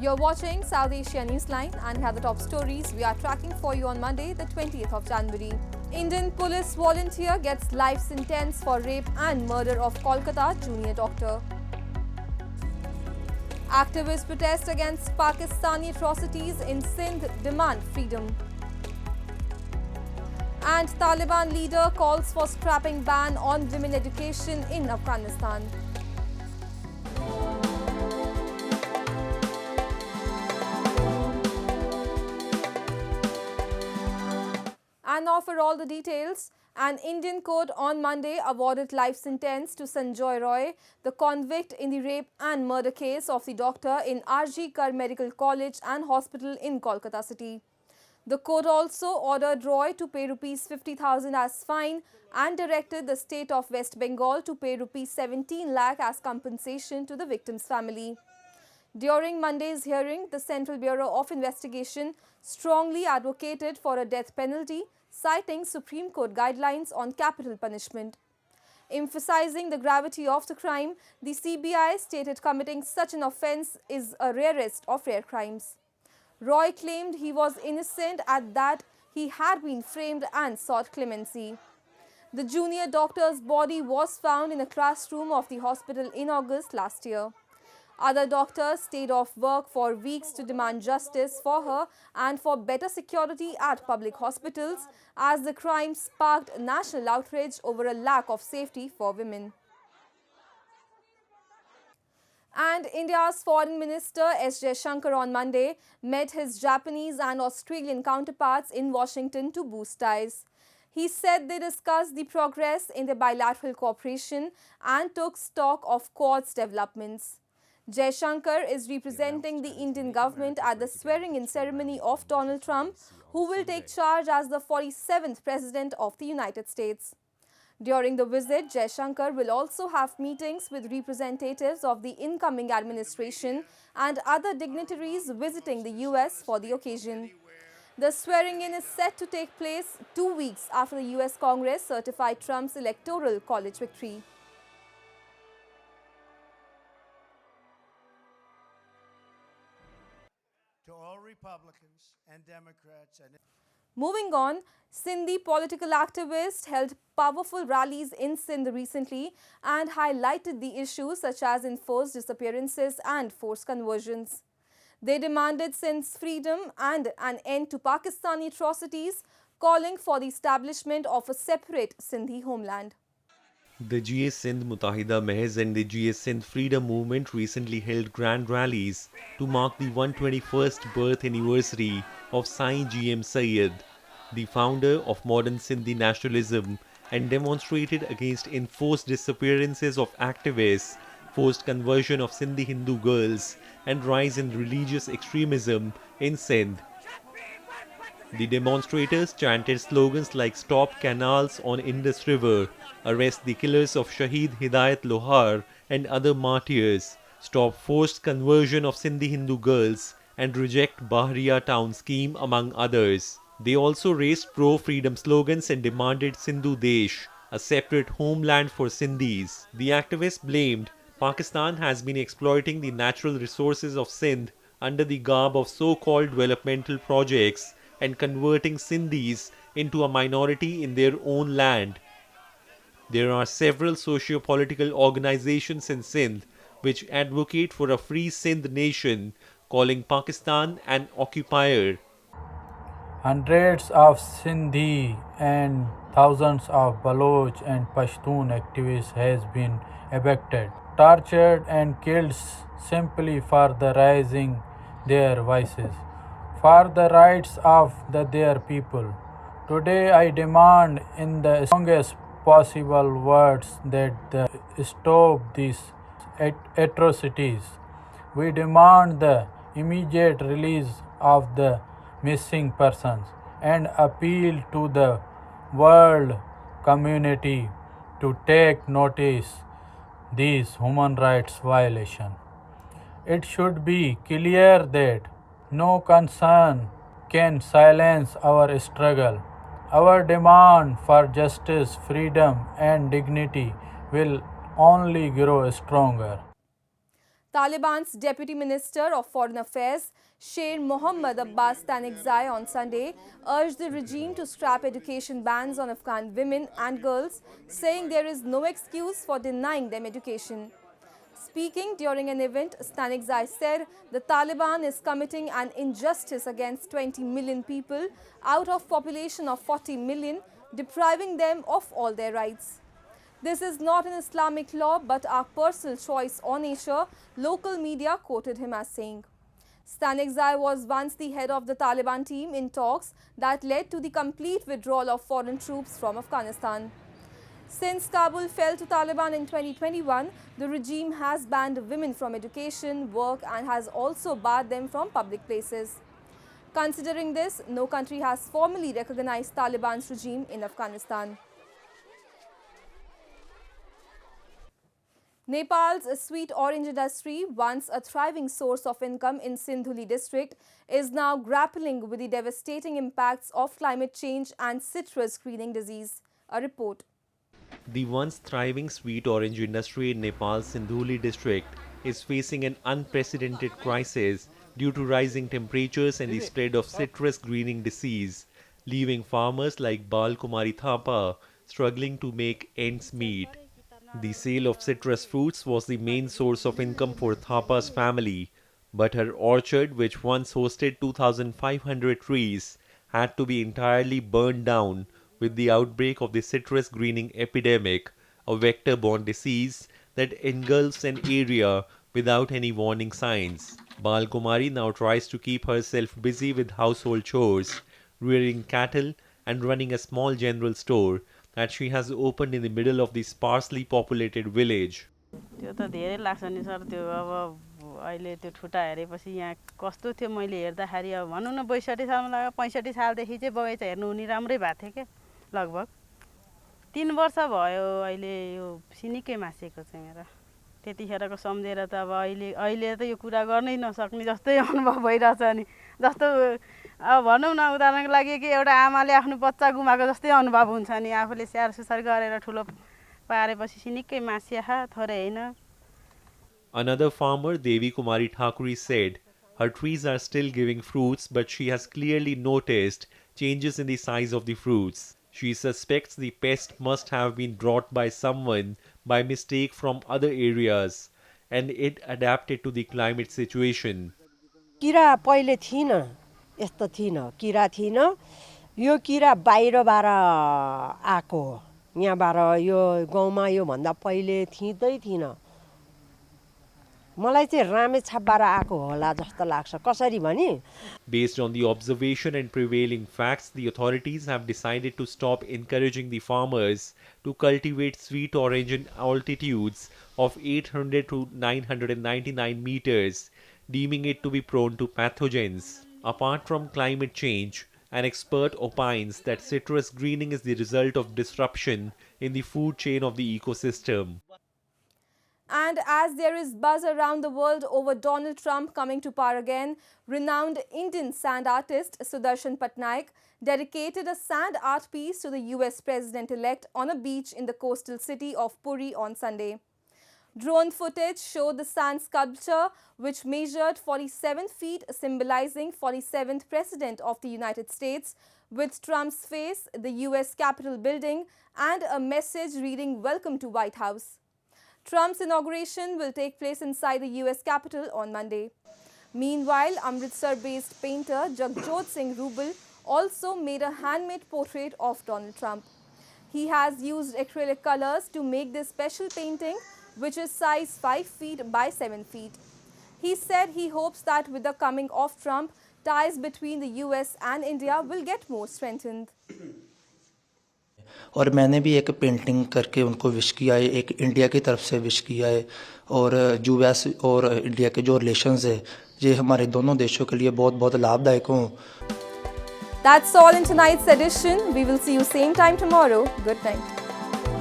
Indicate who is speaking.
Speaker 1: You're watching South Asia Newsline and here are the top stories we are tracking for you on Monday, the 20th of January. Indian police volunteer gets life sentence for rape and murder of Kolkata junior doctor. Activists protest against Pakistani atrocities in Sindh, demand freedom. And Taliban leader calls for scrapping ban on women education in Afghanistan. And now for all the details, an Indian court on Monday awarded life sentence to Sanjoy Roy, the convict in the rape and murder case of the doctor in R.G. Kar Medical College and Hospital in Kolkata city. The court also ordered Roy to pay Rs 50,000 as fine and directed the state of West Bengal to pay Rs 17 lakh as compensation to the victim's family. During Monday's hearing, the Central Bureau of Investigation strongly advocated for a death penalty, citing Supreme Court guidelines on capital punishment. Emphasizing the gravity of the crime, the CBI stated committing such an offence is a rarest of rare crimes. Roy claimed he was innocent and that he had been framed and sought clemency. The junior doctor's body was found in a classroom of the hospital in August last year. Other doctors stayed off work for weeks to demand justice for her and for better security at public hospitals as the crime sparked national outrage over a lack of safety for women. And India's Foreign Minister S. Jaishankar on Monday met his Japanese and Australian counterparts in Washington to boost ties. He said they discussed the progress in the bilateral cooperation and took stock of Quad's developments. Jaishankar is representing the Indian government at the swearing-in ceremony of Donald Trump, who will take charge as the 47th President of the United States. During the visit, Jaishankar will also have meetings with representatives of the incoming administration and other dignitaries visiting the US for the occasion. The swearing-in is set to take place 2 weeks after the US Congress certified Trump's electoral college victory.
Speaker 2: To all Republicans and Democrats.
Speaker 1: Moving on, Sindhi political activists held powerful rallies in Sindh recently and highlighted the issues such as enforced disappearances and forced conversions. They demanded Sindh's freedom and an end to Pakistani atrocities, calling for the establishment of a separate Sindhi homeland.
Speaker 3: The GS Sindh Mutahida Mehz and the GS Sindh Freedom Movement recently held grand rallies to mark the 121st birth anniversary of Sai GM Sayyid, the founder of modern Sindhi nationalism, and demonstrated against enforced disappearances of activists, forced conversion of Sindhi Hindu girls, and rise in religious extremism in Sindh. The demonstrators chanted slogans like "Stop canals on Indus River," "Arrest the killers of Shaheed Hidayat Lohar and other martyrs," "Stop forced conversion of Sindhi Hindu girls," and "Reject Bahriya town scheme," among others. They also raised pro-freedom slogans and demanded Sindhu Desh, a separate homeland for Sindhis. The activists blamed Pakistan has been exploiting the natural resources of Sindh under the garb of so-called developmental projects and converting Sindhis into a minority in their own land. There are several socio-political organizations in Sindh which advocate for a free Sindh nation, calling Pakistan an occupier.
Speaker 4: Hundreds of Sindhi and thousands of Baloch and Pashtun activists has been abducted, tortured and killed simply for the raising their voices, for the rights of their people. Today I demand in the strongest possible words that stop these atrocities. We demand the immediate release of the missing persons and appeal to the world community to take notice these human rights violations. It should be clear that no concern can silence our struggle. Our demand for justice, freedom and dignity will only grow stronger.
Speaker 1: Taliban's Deputy Minister of Foreign Affairs, Sher Mohammad Abbas Stanikzai, on Sunday urged the regime to scrap education bans on Afghan women and girls, saying there is no excuse for denying them education. Speaking during an event, Stanikzai said the Taliban is committing an injustice against 20 million people out of population of 40 million, depriving them of all their rights. This is not an Islamic law but our personal choice or nature, local media quoted him as saying. Stanikzai was once the head of the Taliban team in talks that led to the complete withdrawal of foreign troops from Afghanistan. Since Kabul fell to Taliban in 2021, the regime has banned women from education, work and has also barred them from public places. Considering this, no country has formally recognized Taliban's regime in Afghanistan. Nepal's sweet orange industry, once a thriving source of income in Sindhuli district, is now grappling with the devastating impacts of climate change and citrus greening disease. A report.
Speaker 3: The once thriving sweet orange industry in Nepal's Sindhuli district is facing an unprecedented crisis due to rising temperatures and the spread of citrus greening disease, leaving farmers like Bal Kumari Thapa struggling to make ends meet. The sale of citrus fruits was the main source of income for Thapa's family, but her orchard, which once hosted 2,500 trees, had to be entirely burned down with the outbreak of the citrus greening epidemic, a vector-borne disease that engulfs an area without any warning signs. Bal Kumari now tries to keep herself busy with household chores, rearing cattle and running a small general store that she has opened in the middle of the sparsely populated village.
Speaker 5: त्यो त धेरै लाग्छ नि sir त्यो अब अहिले त्यो ठुटा हेरेपछि यहाँ कस्तो थियो मैले हेर्दाखेरि अब भनौँ न 62 सालमा लाग्यो 65 सालदेखि चाहिँ बगैँचा हेर्नु उनी राम्रै भएको थियो के लगभग 3 वर्ष भयो अहिले यो सिनिकै मासेको चाहिँ मेरो त्यतिखेरको सम्झेर त अब अहिले त यो कुरा गर्नै नसक्ने जस्तै अनुभव भइरहेछ नि जस्तो अब भनौँ न उदाहरणको लागि कि एउटा आमाले आफ्नो बच्चा गुमाएको जस्तै अनुभव हुन्छ नि आफूले स्याहार सुसार गरेर ठुलो पारेपछि सिनिकै मासिया थोरै हैन.
Speaker 3: Another farmer, Devi Kumari Thakuri, said her trees are still giving fruits, but she has clearly noticed changes in the size of the fruits. She suspects the pest must have been brought by someone by mistake from other areas, and it adapted to the climate situation.
Speaker 6: किरा पहिले थिएन यस्तो थिएन किरा थिएन यो किरा बाहिरबाट आको यहाँबाट यो गाउँमा यो भन्दा पहिले थिँदै थिएन मलाई चाहिँ रामेछापबाट आको होला जस्तो लाग्छ कसरी भनी.
Speaker 3: Based on the observation and prevailing facts, the authorities have decided to stop encouraging the farmers to cultivate sweet orange in altitudes of 800 to 999 meters, deeming it to be prone to pathogens. Apart from climate change, an expert opines that citrus greening is the result of disruption in the food chain of the ecosystem.
Speaker 1: And as there is buzz around the world over Donald Trump coming to power again, renowned Indian sand artist Sudarsan Pattnaik dedicated a sand art piece to the US president-elect on a beach in the coastal city of Puri on Sunday. Drone footage showed the sand sculpture, which measured 47 feet, symbolizing 47th President of the United States, with Trump's face, the US Capitol building, and a message reading "Welcome to White House." Trump's inauguration will take place inside the US Capitol on Monday. Meanwhile, Amritsar-based painter Jagjot Singh Rubel also made a handmade portrait of Donald Trump. He has used acrylic colors to make this special painting, which is size 5 feet by 7 feet. He said he hopes that with the coming of Trump, ties between the US and India will get more strengthened.
Speaker 7: और मैंने भी एक painting करके उनको wish किया है एक India की तरफ से विश किया है और यूएस और इंडिया के जो रिलेशंस है ये हमारे दोनों देशों के लिए बहुत बहुत लाभदायक हों.
Speaker 1: That's all in tonight's edition. We will see you same time tomorrow. Good night.